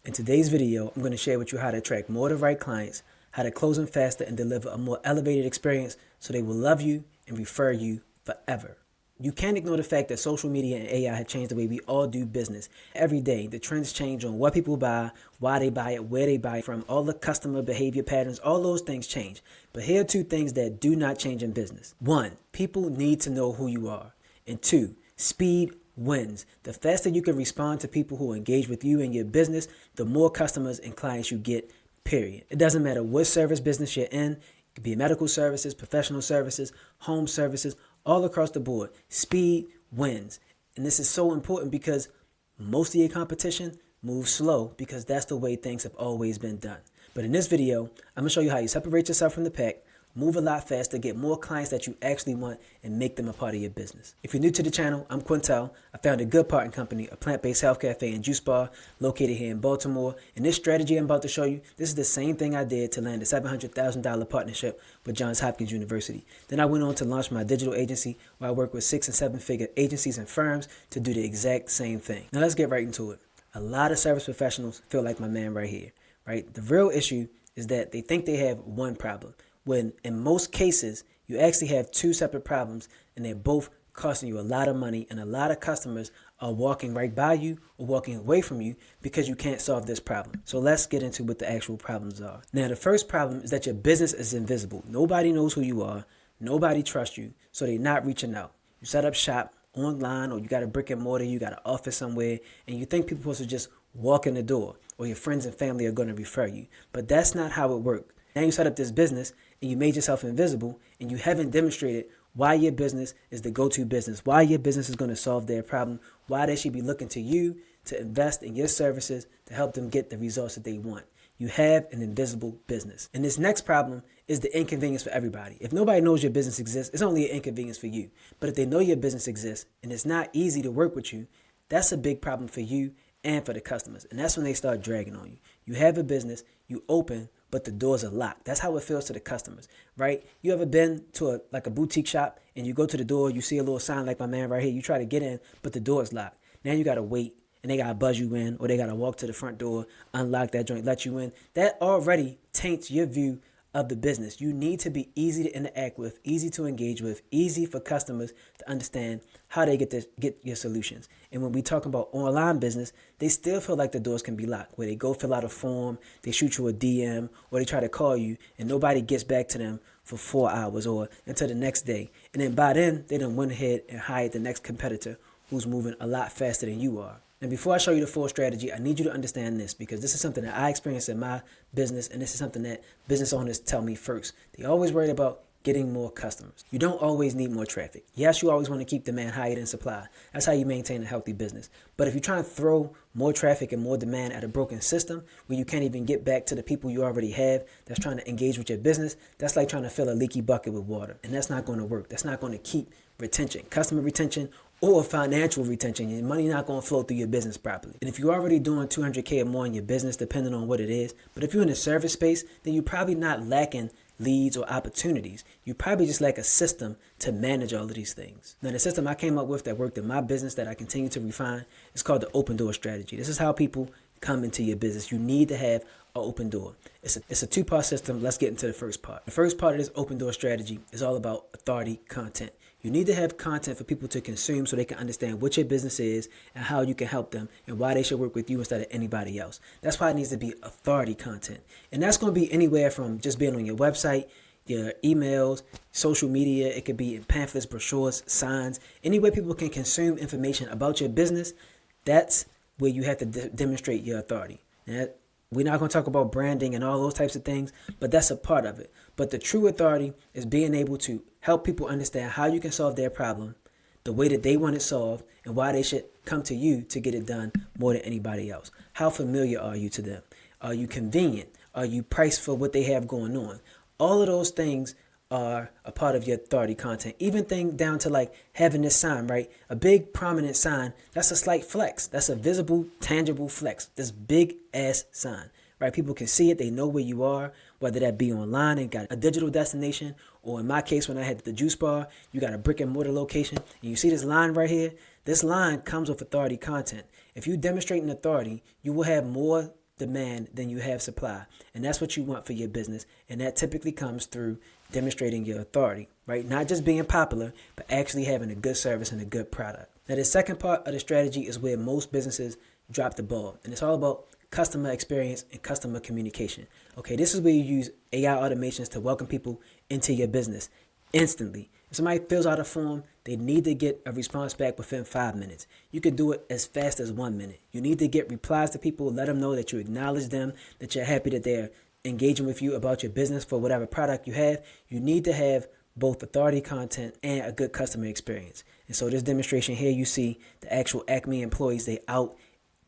In today's video, I'm going to share with you how to attract more of the right clients, how to close them faster and deliver a more elevated experience so they will love you and refer you forever. You can't ignore the fact that social media and AI have changed the way we all do business. Every day, the trends change on what people buy, why they buy it, where they buy it from, all the customer behavior patterns, all those things change. But here are two things that do not change in business. One, people need to know who you are. And two, speed wins. The faster you can respond to people who engage with you and your business, the more customers and clients you get, period. It doesn't matter what service business you're in. It could be medical services, professional services, home services, all across the board. Speed wins. And this is so important because most of your competition moves slow because that's the way things have always been done. But in this video, I'm going to show you how you separate yourself from the pack, move a lot faster, get more clients that you actually want, and make them a part of your business. If you're new to the channel, I'm Quintel. I founded Good Parting Company, a plant-based health cafe and juice bar located here in Baltimore. And this strategy I'm about to show you, this is the same thing I did to land a $700,000 partnership with Johns Hopkins University. Then I went on to launch my digital agency where I work with 6- and 7-figure agencies and firms to do the exact same thing. Now let's get right into it. A lot of service professionals feel like my man right here, right? The real issue is that they think they have one problem, when in most cases, you actually have two separate problems and they're both costing you a lot of money, and a lot of customers are walking right by you or walking away from you because you can't solve this problem. So let's get into what the actual problems are. Now, the first problem is that your business is invisible. Nobody knows who you are. Nobody trusts you, so they're not reaching out. You set up shop online, or you got a brick and mortar, you got an office somewhere, and you think people are supposed to just walk in the door, or your friends and family are going to refer you. But that's not how it works. Now you set up this business and you made yourself invisible, and you haven't demonstrated why your business is the go-to business, why your business is going to solve their problem, why they should be looking to you to invest in your services to help them get the results that they want. You have an invisible business. And this next problem is the inconvenience for everybody. If nobody knows your business exists, it's only an inconvenience for you. But if they know your business exists and it's not easy to work with you, that's a big problem for you and for the customers. And that's when they start dragging on you. You have a business, you open, but the doors are locked. That's how it feels to the customers, right? You ever been to a boutique shop and you go to the door, you see a little sign like my man right here, you try to get in, but the door is locked. Now you got to wait, and they got to buzz you in, or they got to walk to the front door, unlock that joint, let you in. That already taints your view of the business. You need to be easy to interact with, easy to engage with, easy for customers to understand how they get your solutions. And when we talk about online business, they still feel like the doors can be locked, where they go fill out a form, they shoot you a DM, or they try to call you and nobody gets back to them for 4 hours or until the next day. And then by then, they done went ahead and hired the next competitor who's moving a lot faster than you are. And before I show you the full strategy, I need you to understand this, because this is something that I experienced in my business, and this is something that business owners tell me first. They always worry about getting more customers. You don't always need more traffic. Yes, you always want to keep demand higher than supply. That's how you maintain a healthy business. But if you're trying to throw more traffic and more demand at a broken system where you can't even get back to the people you already have that's trying to engage with your business, that's like trying to fill a leaky bucket with water. And that's not going to work. That's not going to keep retention, customer retention, or financial retention. Your money not going to flow through your business properly. And if you're already doing $200K or more in your business, depending on what it is, but if you're in the service space, then you're probably not lacking leads or opportunities. You probably just lack a system to manage all of these things. Now, the system I came up with that worked in my business that I continue to refine is called the open door strategy. This is how people come into your business. You need to have an open door. It's a two-part system. Let's get into the first part. The first part of this open door strategy is all about authority content. You need to have content for people to consume so they can understand what your business is and how you can help them and why they should work with you instead of anybody else. That's why it needs to be authority content. And that's going to be anywhere from just being on your website, your emails, social media. It could be in pamphlets, brochures, signs, anywhere people can consume information about your business. That's where you have to demonstrate your authority. Now, we're not going to talk about branding and all those types of things, but that's a part of it. But the true authority is being able to help people understand how you can solve their problem, the way that they want it solved, and why they should come to you to get it done more than anybody else. How familiar are you to them? Are you convenient? Are you priced for what they have going on? All of those things are a part of your authority content. Even thing down to like having this sign, right? A big prominent sign, that's a slight flex. That's a visible, tangible flex. This big ass sign, right? People can see it. They know where you are, whether that be online and got a digital destination, or in my case, when I had the juice bar, you got a brick and mortar location. And you see this line right here? This line comes with authority content. If you demonstrate an authority, you will have more demand than you have supply. And that's what you want for your business. And that typically comes through demonstrating your authority, right? Not just being popular, but actually having a good service and a good product. Now, the second part of the strategy is where most businesses drop the ball. And it's all about customer experience and customer communication. Okay, this is where you use AI automations to welcome people into your business instantly. If somebody fills out a form, they need to get a response back within 5 minutes. You could do it as fast as 1 minute. You need to get replies to people, let them know that you acknowledge them, that you're happy that they're engaging with you about your business for whatever product you have. You need to have both authority content and a good customer experience. And so this demonstration here, you see the actual Acme employees, they out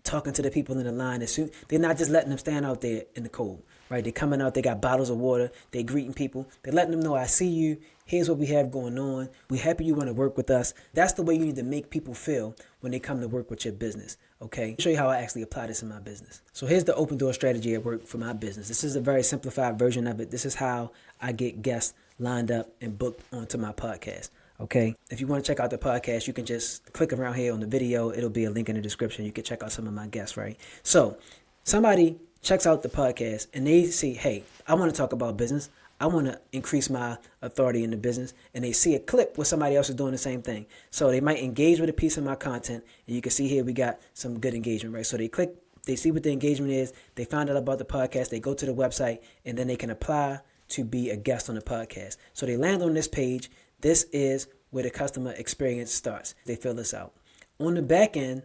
talking to the people in the line. They're not just letting them stand out there in the cold, right? They're coming out, they got bottles of water, they're greeting people, they're letting them know, I see you, here's what we have going on, we're happy you want to work with us. That's the way you need to make people feel when they come to work with your business, okay? I'll show you how I actually apply this in my business. So here's the open door strategy at work for my business. This is a very simplified version of it. This is how I get guests lined up and booked onto my podcast. Okay, if you want to check out the podcast, you can just click around here on the video. It'll be a link in the description. You can check out some of my guests, right? So somebody checks out the podcast and they see, hey, I want to talk about business. I want to increase my authority in the business. And they see a clip where somebody else is doing the same thing. So they might engage with a piece of my content. And you can see here we got some good engagement, right? So they click, they see what the engagement is. They find out about the podcast. They go to the website and then they can apply to be a guest on the podcast. So they land on this page. This is where the customer experience starts. They fill this out. On the back end,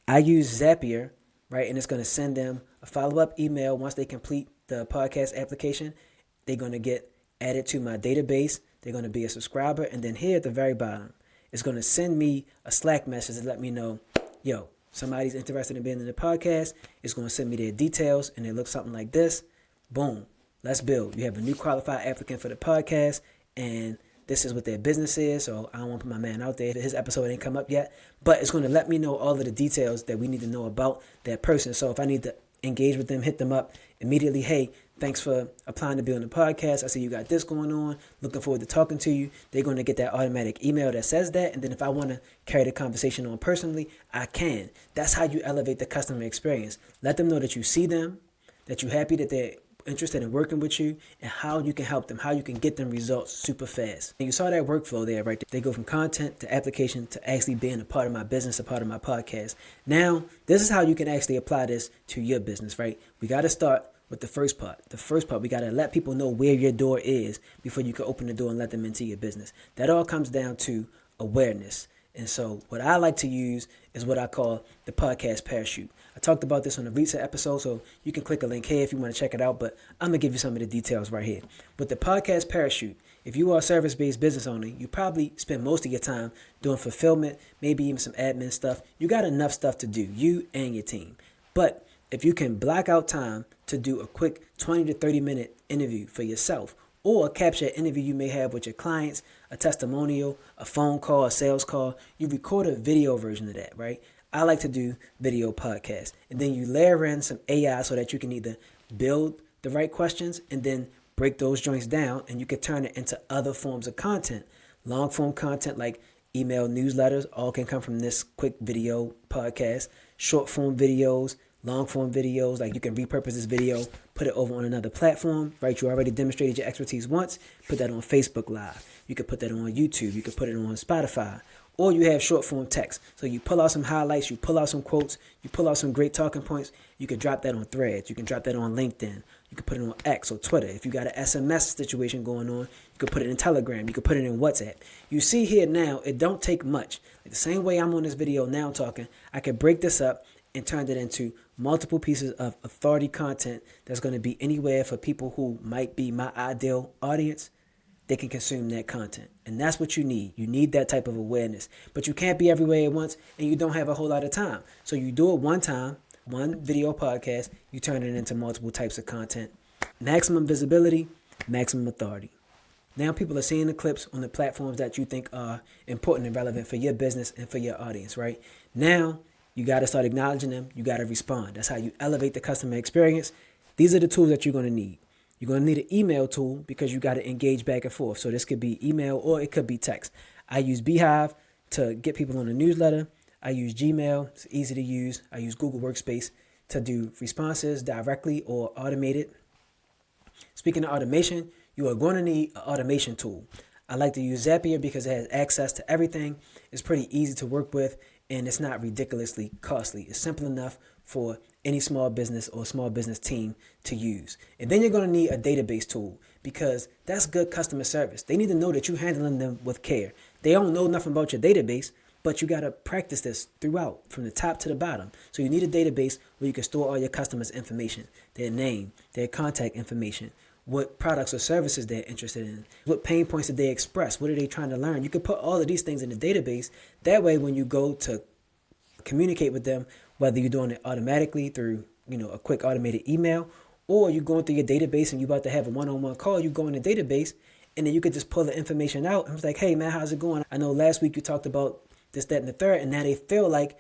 I use Zapier, right? And it's going to send them a follow-up email once they complete the podcast application. They're going to get added to my database. They're going to be a subscriber. And then here at the very bottom, it's going to send me a Slack message to let me know, yo, somebody's interested in being in the podcast. It's going to send me their details, and it looks something like this. Boom. Let's build. You have a new qualified applicant for the podcast, and this is what their business is. So I don't want to put my man out there. His episode ain't come up yet, but it's going to let me know all of the details that we need to know about that person. So if I need to engage with them, hit them up immediately. Hey, thanks for applying to be on the podcast. I see you got this going on. Looking forward to talking to you. They're going to get that automatic email that says that. And then if I want to carry the conversation on personally, I can. That's how you elevate the customer experience. Let them know that you see them, that you're happy that they're interested in working with you, and how you can help them, how you can get them results super fast. And you saw that workflow there, right? They go from content to application to actually being a part of my business, a part of my podcast. Now, this is how you can actually apply this to your business, right? We got to start with the first part. The first part, we got to let people know where your door is before you can open the door and let them into your business. That all comes down to awareness. And so what I like to use is what I call the podcast parachute. I talked about this on a recent episode, so you can click a link here if you want to check it out, but I'm going to give you some of the details right here. With the podcast parachute, if you are a service-based business owner, you probably spend most of your time doing fulfillment, maybe even some admin stuff. You got enough stuff to do, you and your team. But if you can block out time to do a quick 20 to 30-minute interview for yourself, or capture an interview you may have with your clients, a testimonial, a phone call, a sales call, you record a video version of that, right? I like to do video podcasts. And then you layer in some AI so that you can either build the right questions and then break those joints down, and you can turn it into other forms of content. Long form content like email newsletters all can come from this quick video podcast. Short form videos, long form videos, like you can repurpose this video, put it over on another platform, right? You already demonstrated your expertise once, put that on Facebook Live. You could put that on YouTube. You could put it on Spotify. Or you have short form text. So you pull out some highlights, you pull out some quotes, you pull out some great talking points. You can drop that on Threads. You can drop that on LinkedIn. You can put it on X or Twitter. If you got an SMS situation going on, you can put it in Telegram. You can put it in WhatsApp. You see here now, it don't take much. Like the same way I'm on this video now talking, I can break this up and turn it into multiple pieces of authority content that's going to be anywhere for people who might be my ideal audience. They can consume that content. And that's what you need. You need that type of awareness. But you can't be everywhere at once, and you don't have a whole lot of time. So you do it one time, one video podcast, you turn it into multiple types of content. Maximum visibility, maximum authority. Now people are seeing the clips on the platforms that you think are important and relevant for your business and for your audience, right? Now you got to start acknowledging them. You got to respond. That's how you elevate the customer experience. These are the tools that you're going to need. You're going to need an email tool because you got to engage back and forth. So this could be email or it could be text. I use Beehive to get people on the newsletter. I use Gmail. It's easy to use. I use Google Workspace to do responses directly or automated. Speaking of automation, you are going to need an automation tool. I like to use Zapier because it has access to everything. It's pretty easy to work with, and it's not ridiculously costly. It's simple enough for any small business or small business team to use. And then you're going to need a database tool because that's good customer service. They need to know that you're handling them with care. They don't know nothing about your database, but you got to practice this throughout from the top to the bottom. So you need a database where you can store all your customers' information, their name, their contact information, what products or services they're interested in, what pain points did they express, what are they trying to learn. You can put all of these things in the database. That way, when you go to communicate with them, whether you're doing it automatically through, a quick automated email, or you're going through your database and you're about to have a one-on-one call, you go in the database and then you could just pull the information out and it's like, hey man, how's it going? I know last week you talked about this, that, and the third, and now they feel like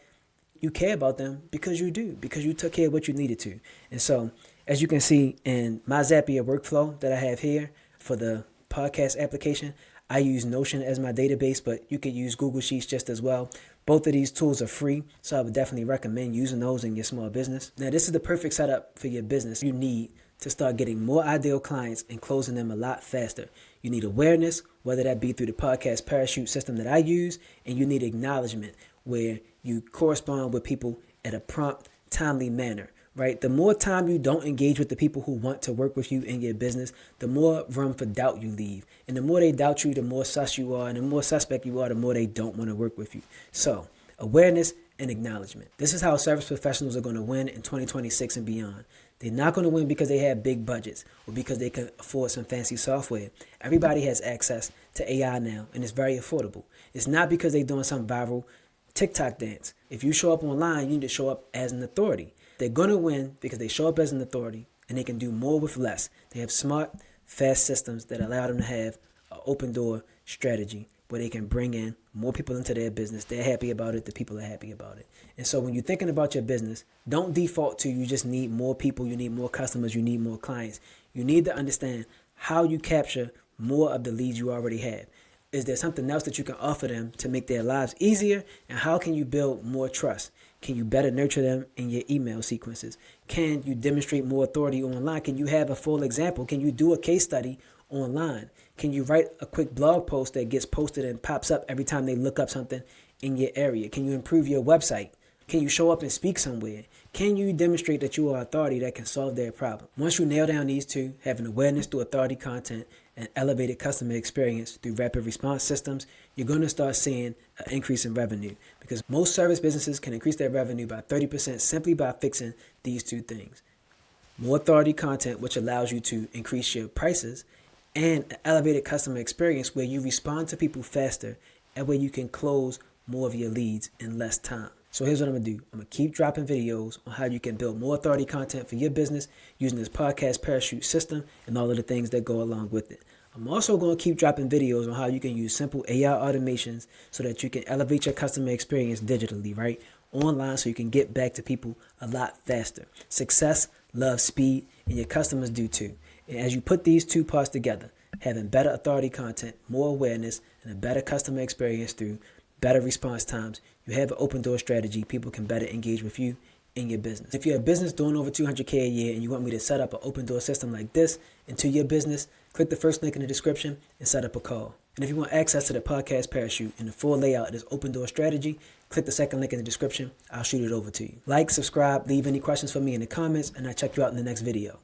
you care about them because you do, because you took care of what you needed to. And so, as you can see in my Zapier workflow that I have here for the podcast application, I use Notion as my database, but you could use Google Sheets just as well. Both of these tools are free, so I would definitely recommend using those in your small business. Now, this is the perfect setup for your business. You need to start getting more ideal clients and closing them a lot faster. You need awareness, whether that be through the podcast parachute system that I use, and you need acknowledgement where you correspond with people at a prompt, timely manner. Right? The more time you don't engage with the people who want to work with you in your business, the more room for doubt you leave. And the more they doubt you, the more sus you are. And the more suspect you are, the more they don't want to work with you. So, awareness and acknowledgement. This is how service professionals are going to win in 2026 and beyond. They're not going to win because they have big budgets or because they can afford some fancy software. Everybody has access to AI now, and it's very affordable. It's not because they're doing some viral TikTok dance. If you show up online, you need to show up as an authority. They're going to win because they show up as an authority and they can do more with less. They have smart, fast systems that allow them to have an open door strategy where they can bring in more people into their business. They're happy about it. The people are happy about it. And so when you're thinking about your business, don't default to you just need more people, you need more customers, you need more clients. You need to understand how you capture more of the leads you already have. Is there something else that you can offer them to make their lives easier? And how can you build more trust? Can you better nurture them in your email sequences? Can you demonstrate more authority online? Can you have a full example? Can you do a case study online? Can you write a quick blog post that gets posted and pops up every time they look up something in your area? Can you improve your website? Can you show up and speak somewhere? Can you demonstrate that you are authority that can solve their problem? Once you nail down these two, having awareness through authority content and elevated customer experience through rapid response systems, you're going to start seeing an increase in revenue because most service businesses can increase their revenue by 30% simply by fixing these two things. More authority content, which allows you to increase your prices, and an elevated customer experience where you respond to people faster and where you can close more of your leads in less time. So here's what I'm going to do. I'm going to keep dropping videos on how you can build more authority content for your business using this podcast parachute system and all of the things that go along with it. I'm also going to keep dropping videos on how you can use simple AI automations so that you can elevate your customer experience digitally, right? Online so you can get back to people a lot faster. Success loves speed, and your customers do too. And as you put these two parts together, having better authority content, more awareness, and a better customer experience through better response times, you have an open door strategy. People can better engage with you in your business. If you're a business doing over $200K a year and you want me to set up an open door system like this into your business, click the first link in the description and set up a call. And if you want access to the podcast parachute and the full layout of this open door strategy, click the second link in the description. I'll shoot it over to you. Like, subscribe, leave any questions for me in the comments, and I'll check you out in the next video.